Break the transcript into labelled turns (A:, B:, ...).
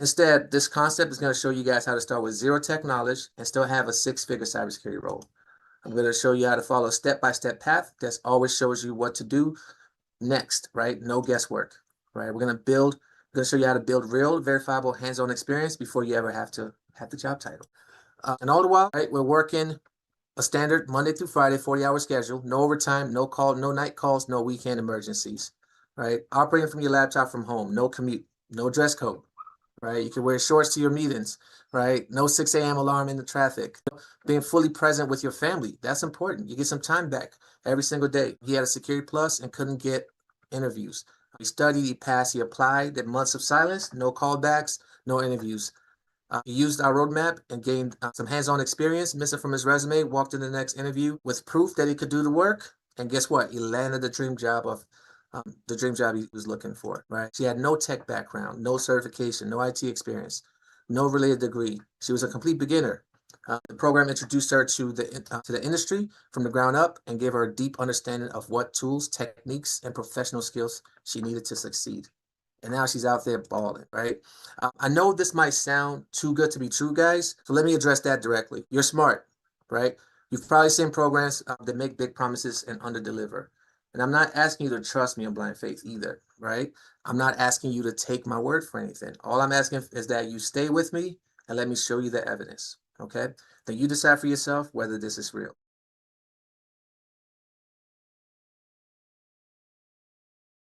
A: Instead, this concept is going to show you guys how to start with zero tech knowledge and still have a six-figure cybersecurity role. I'm going to show you how to follow a step-by-step path that always shows you what to do next, right? No guesswork, right? We're going to show you how to build real, verifiable, hands-on experience before you ever have to have the job title. And all the while, right, we're working a standard Monday through Friday, 40-hour schedule, no overtime, no call, no night calls, no weekend emergencies, right? Operating from your laptop from home, no commute, no dress code, right? You can wear shorts to your meetings, right? No 6 a.m. alarm in the traffic. Being fully present with your family, that's important. You get some time back every single day. He had a Security Plus and couldn't get interviews. He studied, he passed, he applied, did months of silence, no callbacks, no interviews. He used our roadmap and gained some hands-on experience, missing from his resume, walked in the next interview with proof that he could do the work. And guess what? He landed the dream job he was looking for, right? She had no tech background, no certification, no IT experience, no related degree. She was a complete beginner. The program introduced her to the industry from the ground up and gave her a deep understanding of what tools, techniques, and professional skills she needed to succeed. And now she's out there balling, right? I know this might sound too good to be true, guys. So let me address that directly. You're smart, right? You've probably seen programs that make big promises and underdeliver. And I'm not asking you to trust me on blind faith either, right? I'm not asking you to take my word for anything. All I'm asking is that you stay with me and let me show you the evidence, okay? Then you decide for yourself whether this is real.